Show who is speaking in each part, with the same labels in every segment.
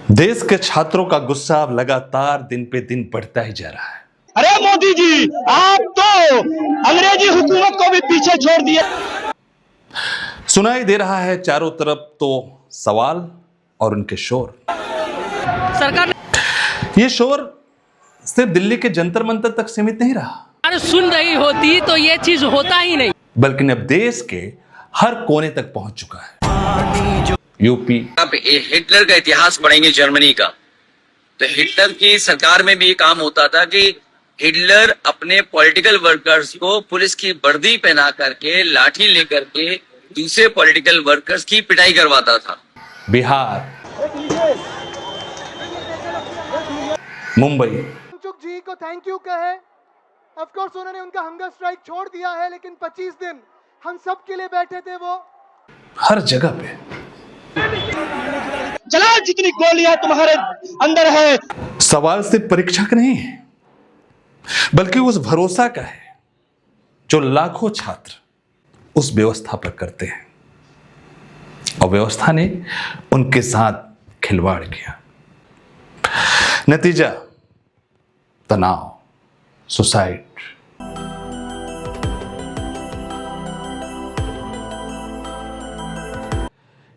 Speaker 1: देश के छात्रों का गुस्सा अब लगातार दिन पे दिन बढ़ता ही जा रहा है।
Speaker 2: अरे मोदी जी, आप तो अंग्रेजी हुकूमत को भी पीछे छोड़ दिए।
Speaker 1: सुनाई दे रहा है चारों तरफ तो सवाल और उनके शोर।
Speaker 3: सरकार
Speaker 1: ये शोर सिर्फ दिल्ली के जंतर मंतर तक सीमित नहीं रहा,
Speaker 3: सुन रही होती तो ये चीज होता ही नहीं,
Speaker 1: बल्कि अब देश के हर कोने तक पहुंच चुका है। यूपी,
Speaker 4: आप हिटलर का इतिहास पढ़ेंगे जर्मनी का, तो हिटलर की सरकार में भी ये काम होता था कि हिटलर अपने पॉलिटिकल वर्कर्स को पुलिस की वर्दी पहना करके लाठी लेकर के दूसरे पॉलिटिकल वर्कर्स की पिटाई करवाता था।
Speaker 1: बिहार, मुंबई,
Speaker 5: वांगचुक जी को थैंक यू कहे। ऑफ कोर्स उन्होंने उनका हंगर स्ट्राइक छोड़ दिया है, लेकिन 25 दिन हम सब के लिए बैठे थे वो।
Speaker 1: हर जगह पे
Speaker 2: चला जितनी गोलियां तुम्हारे अंदर है।
Speaker 1: सवाल सिर्फ परीक्षा का नहीं है, बल्कि उस भरोसा का है जो लाखों छात्र उस व्यवस्था पर करते हैं, और व्यवस्था ने उनके साथ खिलवाड़ किया। नतीजा तनाव, सुसाइड।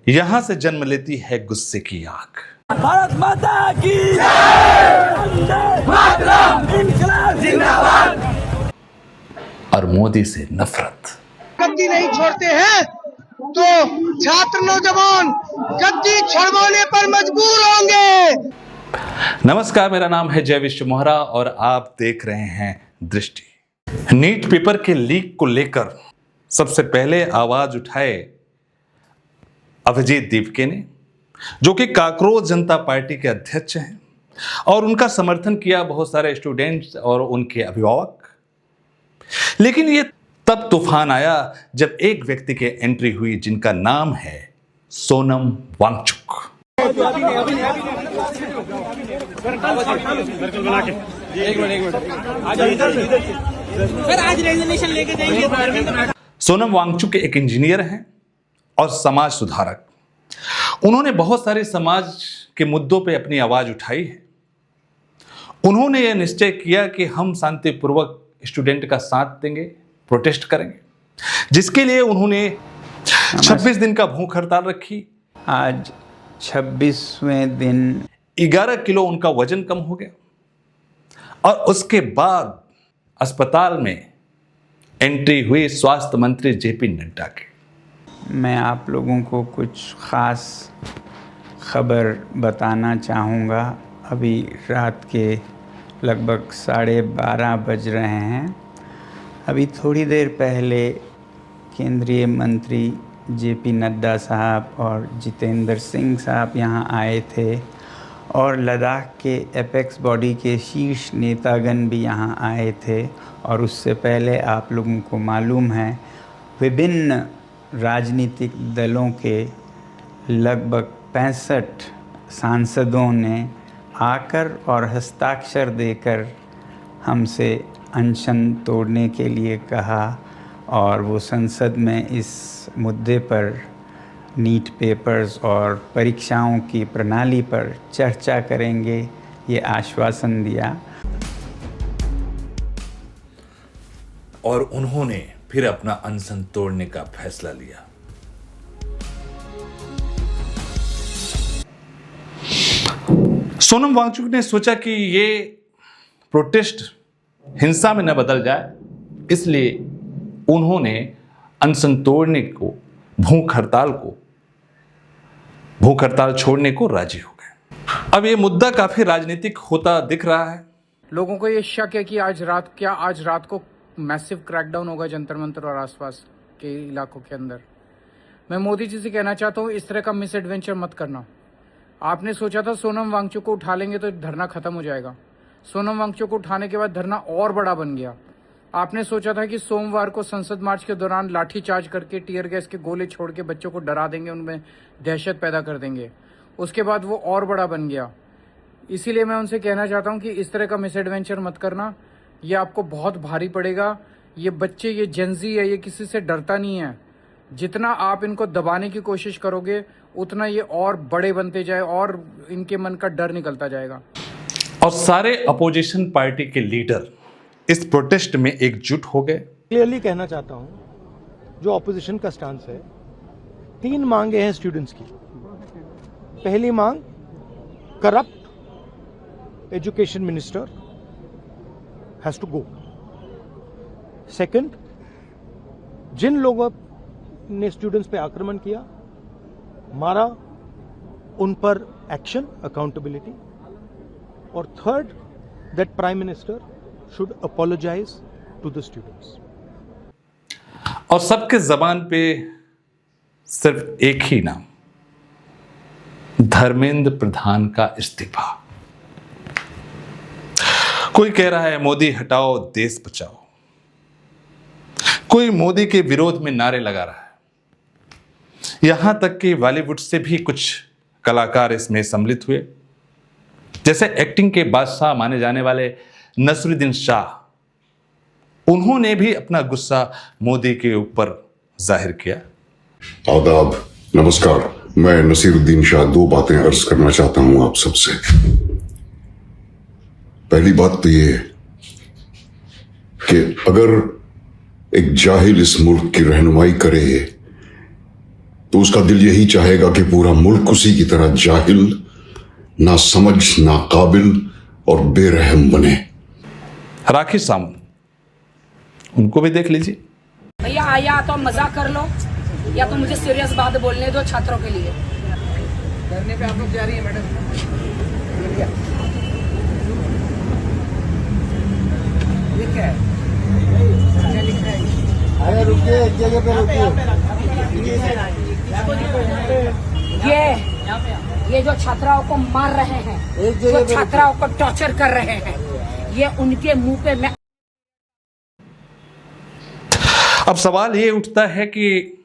Speaker 1: यहां से जन्म लेती है गुस्से की आग।
Speaker 2: भारत माता की जय, मातरम, इंकलाब जिंदाबाद।
Speaker 1: और मोदी से नफरत।
Speaker 5: गद्दी नहीं छोड़ते हैं तो छात्र नौजवान गद्दी छुड़वाने पर मजबूर होंगे।
Speaker 1: नमस्कार, मेरा नाम है जय विश्व मोहरा और आप देख रहे हैं दृष्टि। नीट पेपर के लीक को लेकर सबसे पहले आवाज उठाए अभिजीत दीपके ने, जो कि काकरोच जनता पार्टी के अध्यक्ष हैं, और उनका समर्थन किया बहुत सारे स्टूडेंट्स और उनके अभिभावक। लेकिन ये तब तूफान आया जब एक व्यक्ति की एंट्री हुई जिनका नाम है सोनम वांगचुक। सोनम वांगचुक एक इंजीनियर हैं और समाज सुधारक। उन्होंने बहुत सारे समाज के मुद्दों पे अपनी आवाज उठाई है। उन्होंने यह निश्चय किया कि हम शांतिपूर्वक स्टूडेंट का साथ देंगे, प्रोटेस्ट करेंगे, जिसके लिए उन्होंने 26 दिन का भूख हड़ताल रखी।
Speaker 6: आज 26वें दिन
Speaker 1: 11 किलो उनका वजन कम हो गया, और उसके बाद अस्पताल में एंट्री हुई स्वास्थ्य मंत्री जेपी नड्डा की।
Speaker 6: मैं आप लोगों को कुछ ख़ास खबर बताना चाहूँगा। अभी रात के लगभग 12:30 बज रहे हैं। अभी थोड़ी देर पहले केंद्रीय मंत्री जेपी नड्डा साहब और जितेंद्र सिंह साहब यहाँ आए थे, और लद्दाख के एपेक्स बॉडी के शीर्ष नेतागण भी यहाँ आए थे। और उससे पहले आप लोगों को मालूम है विभिन्न राजनीतिक दलों के लगभग 65 सांसदों ने आकर और हस्ताक्षर देकर हमसे अनशन तोड़ने के लिए कहा, और वो संसद में इस मुद्दे पर नीट पेपर्स और परीक्षाओं की प्रणाली पर चर्चा करेंगे, ये आश्वासन दिया।
Speaker 1: और उन्होंने फिर अपना अनशन तोड़ने का फैसला लिया। सोनम वांगचुक ने सोचा कि ये प्रोटेस्ट हिंसा में न बदल जाए, इसलिए उन्होंने अनशन तोड़ने को, भूख हड़ताल छोड़ने को राजी हो गए। अब ये मुद्दा काफी राजनीतिक होता दिख रहा है।
Speaker 7: लोगों को ये शक है कि आज रात को मैसिव क्रैकडाउन होगा जंतर मंतर और आसपास के इलाकों के अंदर। मैं मोदी जी से कहना चाहता हूँ, इस तरह का मिस एडवेंचर मत करना। आपने सोचा था सोनम वांगचुक को उठा लेंगे तो धरना खत्म हो जाएगा। सोनम वांगचुक को उठाने के बाद धरना और बड़ा बन गया। आपने सोचा था कि सोमवार को संसद मार्च के दौरान लाठी चार्ज करके टीयर गैस के गोले छोड़ के बच्चों को डरा देंगे, उनमें दहशत पैदा कर देंगे। उसके बाद वो और बड़ा बन गया। इसीलिए मैं उनसे कहना चाहता हूँ कि इस तरह का मिस एडवेंचर मत करना, ये आपको बहुत भारी पड़ेगा। ये बच्चे, ये जेंजी है, ये किसी से डरता नहीं है। जितना आप इनको दबाने की कोशिश करोगे उतना ये और बड़े बनते जाए और इनके मन का डर निकलता जाएगा।
Speaker 1: और सारे अपोजिशन पार्टी के लीडर इस प्रोटेस्ट में एकजुट हो गए।
Speaker 8: क्लियरली कहना चाहता हूं, जो ऑपोजिशन का स्टांस है, 3 मांगे हैं स्टूडेंट्स की। पहली मांग, corrupt education minister has to go. Second, जिन लोगों ने स्टूडेंट्स पे आक्रमण किया, मारा, उन पर एक्शन, अकाउंटेबिलिटी। और third, that prime minister should apologise to the students.
Speaker 1: और सबके जबान पे सिर्फ एक ही नाम, धर्मेंद्र प्रधान का इस्तीफा। कोई कह रहा है मोदी हटाओ देश बचाओ, कोई मोदी के विरोध में नारे लगा रहा है। यहां तक कि बॉलीवुड से भी कुछ कलाकार इसमें सम्मिलित हुए, जैसे एक्टिंग के बादशाह माने जाने वाले नसीरुद्दीन शाह। उन्होंने भी अपना गुस्सा मोदी के ऊपर जाहिर किया।
Speaker 9: आदाब, नमस्कार। मैं नसीरुद्दीन शाह 2 बातें अर्ज करना चाहता हूं आप सबसे। पहली बात तो ये कि अगर एक जाहिल इस मुल्क की रहनुमाई करे तो उसका दिल यही चाहेगा कि पूरा मुल्क उसी की तरह जाहिल, ना समझ, ना काबिल और बेरहम बने।
Speaker 1: राखी सावंत, उनको भी देख लीजिए।
Speaker 3: भैया या तो मजाक कर लो या तो मुझे सीरियस बात बोलने दो छात्रों के लिए।
Speaker 7: करने पे आप लोग जा रही है मैडम। ये क्या है? क्या लिख रहा है?
Speaker 8: अरे रुकिए, एक जगह पे रुकिए।
Speaker 3: ये जो छात्राओं को मार रहे हैं, जो छात्राओं को टॉर्चर कर रहे हैं, ये उनके मुंह पे मैं।
Speaker 1: अब सवाल ये उठता है कि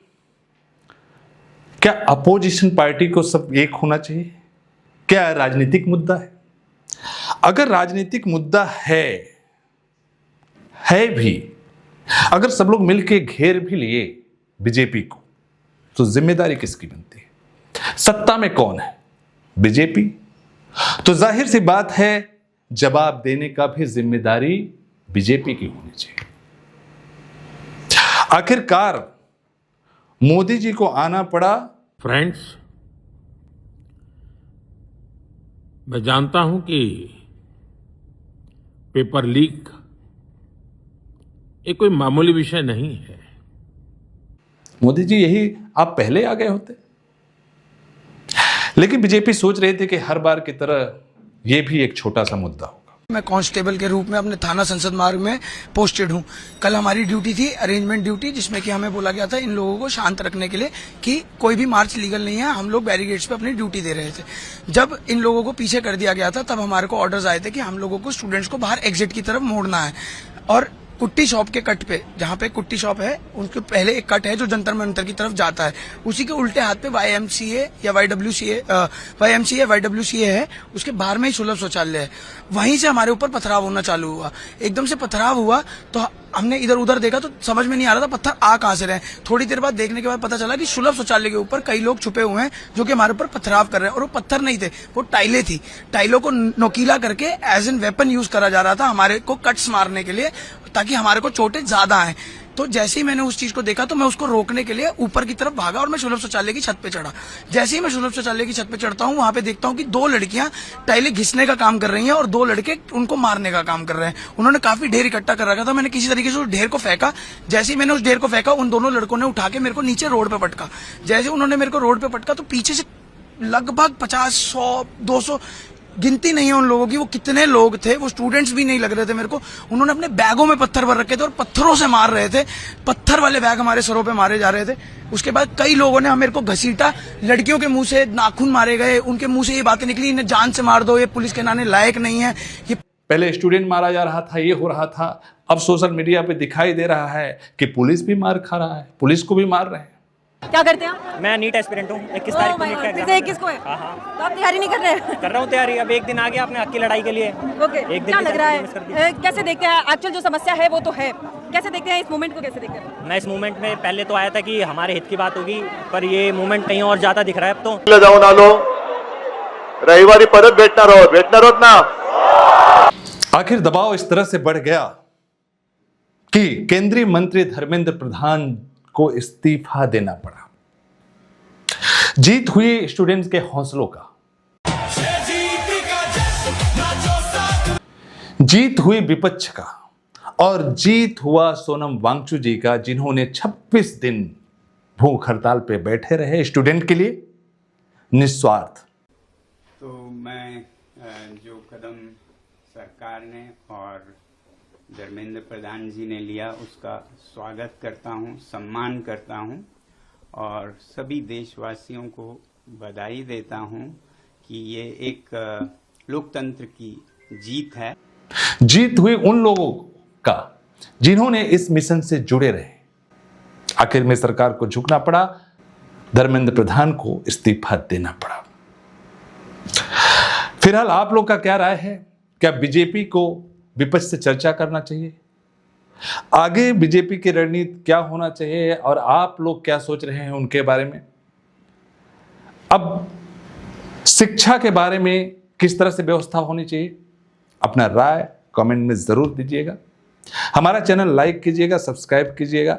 Speaker 1: क्या अपोजिशन पार्टी को सब एक होना चाहिए? क्या राजनीतिक मुद्दा है? अगर राजनीतिक मुद्दा है भी, अगर सब लोग मिलकर घेर भी लिए बीजेपी को, तो जिम्मेदारी किसकी बनती है? सत्ता में कौन है? बीजेपी। तो जाहिर सी बात है, जवाब देने का भी जिम्मेदारी बीजेपी की होनी चाहिए। आखिरकार मोदी जी को आना पड़ा।
Speaker 10: फ्रेंड्स, मैं जानता हूं कि पेपर लीक ये कोई मामूली विषय नहीं है।
Speaker 1: मोदी जी यही आप पहले आ गए होते, लेकिन बीजेपी सोच रहे थे कि हर बार की तरह यह भी एक छोटा सा मुद्दा होगा।
Speaker 11: मैं कांस्टेबल के रूप में अपने थाना संसद मार्ग में पोस्टेड हूं। कल हमारी ड्यूटी थी, अरेंजमेंट ड्यूटी, जिसमें कि हमें बोला गया था इन लोगों को शांत रखने के लिए कि कोई भी मार्च लीगल नहीं है। हम लोग बैरिकेड्स पे अपनी ड्यूटी दे रहे थे। जब इन लोगों को पीछे कर दिया गया था, तब हमारे को ऑर्डर्स आए थे कि हम लोगों को स्टूडेंट्स को बाहर एग्जिट की तरफ मोड़ना है। और कुट्टी शॉप के कट पे, जहाँ पे कुट्टी शॉप है, उसके पहले एक कट है जो जंतर मंतर की तरफ जाता है, उसी के उल्टे हाथ पे YMCA या YWCA है, उसके बाहर में ही सुलभ शौचालय है। वहीं से हमारे ऊपर पथराव होना चालू हुआ। एकदम से पथराव हुआ तो हमने इधर उधर देखा तो समझ में नहीं आ रहा था पत्थर आ कहां से रहे। थोड़ी देर बाद देखने के बाद पता चला कि सुलभ शौचालय के ऊपर कई लोग छुपे हुए हैं जो कि हमारे ऊपर पथराव कर रहे हैं। और वो पत्थर नहीं थे, वो टाइलें थी। टाइलों को नोकीला करके एज एन वेपन यूज करा जा रहा था हमारे को कट्स मारने के लिए, ताकि हमारे को चोटें ज्यादा आए। तो जैसे ही मैंने उस चीज को देखा तो मैं उसको रोकने के लिए ऊपर की तरफ भागा और मैं सुलभ शौचालय की छत पे चढ़ा। जैसे ही मैं सुलभ शौचालय की छत पे चढ़ता हूँ, वहां पे देखता हूँ कि 2 लड़कियां टाइलें घिसने का काम कर रही हैं और 2 लड़के उनको मारने का काम कर रहे हैं। उन्होंने काफी ढेर इकट्ठा कर रखा था। मैंने किसी तरीके से उस ढेर को फेंका। जैसे ही मैंने उस ढेर को फेंका, उन दोनों लड़कों ने उठा के मेरे को नीचे रोड पे पटका। जैसे उन्होंने मेरे को रोड पे पटका तो पीछे से लगभग 50, 100, 200, गिनती नहीं है उन लोगों की, वो कितने लोग थे, वो स्टूडेंट्स भी नहीं लग रहे थे मेरे को। उन्होंने अपने बैगों में पत्थर भर रखे थे और पत्थरों से मार रहे थे। पत्थर वाले बैग हमारे सरों पे मारे जा रहे थे। उसके बाद कई लोगों ने मेरे को घसीटा, लड़कियों के मुंह से नाखून मारे गए, उनके मुंह से ये बातें निकली, इन्हें जान से मार दो, ये पुलिस के नाने लायक नहीं है। ये
Speaker 1: पहले स्टूडेंट मारा जा रहा था, ये हो रहा था। अब सोशल मीडिया पे दिखाई दे रहा है कि पुलिस भी मार खा रहा है, पुलिस को भी मार रहे हैं।
Speaker 12: क्या करते हैं आप?
Speaker 13: मैं नीट एस्पिरेंट हूँ। 21 तारीख को नीट का एग्जाम
Speaker 12: है। 21 को है?
Speaker 13: हाँ।
Speaker 12: तो आप तैयारी नहीं कर रहे हैं?
Speaker 13: कर रहा हूँ तैयारी। अब एक दिन आ गया अपने हक की लड़ाई के लिए।
Speaker 12: ओके, क्या लग रहा है, कैसे देखते हैं? एक्चुअल जो समस्या है वो तो है, कैसे देखते हैं इस मूवमेंट को, कैसे देखते हैं?
Speaker 13: मैं इस मूवमेंट में पहले तो आया था कि हमारे हित की बात होगी, पर ये मूवमेंट कहीं और ज़्यादा दिख रहा है अब तो।
Speaker 2: जाऊन आलो, रविवारी परत भेटणार आहोत ना।
Speaker 1: आखिर दबाव इस तरह से बढ़ गया कि केंद्रीय मंत्री धर्मेंद्र प्रधान को इस्तीफा देना पड़ा। जीत हुई स्टूडेंट्स के हौसलों का, जीत हुई विपक्ष का, और जीत हुआ सोनम वांगचुक जी का, जिन्होंने 26 दिन भूख हड़ताल पे बैठे रहे स्टूडेंट के लिए निस्वार्थ।
Speaker 6: तो मैं जो कदम सरकार ने और धर्मेंद्र प्रधान जी ने लिया उसका स्वागत करता हूं, सम्मान करता हूं और सभी देशवासियों को बधाई देता हूं कि ये एक लोकतंत्र की जीत है।
Speaker 1: जीत हुई उन लोगों का जिन्होंने इस मिशन से जुड़े रहे। आखिर में सरकार को झुकना पड़ा, धर्मेंद्र प्रधान को इस्तीफा देना पड़ा। फिलहाल आप लोग का क्या राय है? क्या बीजेपी को विपक्ष से चर्चा करना चाहिए? आगे बीजेपी की रणनीति क्या होना चाहिए और आप लोग क्या सोच रहे हैं उनके बारे में? अब शिक्षा के बारे में किस तरह से व्यवस्था होनी चाहिए? अपना राय कमेंट में जरूर दीजिएगा। हमारा चैनल लाइक कीजिएगा, सब्सक्राइब कीजिएगा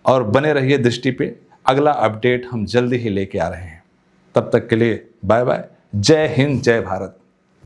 Speaker 1: और बने रहिए दृष्टि पे। अगला अपडेट हम जल्दी ही लेके आ रहे हैं। तब तक के लिए बाय बाय। जय हिंद, जय भारत।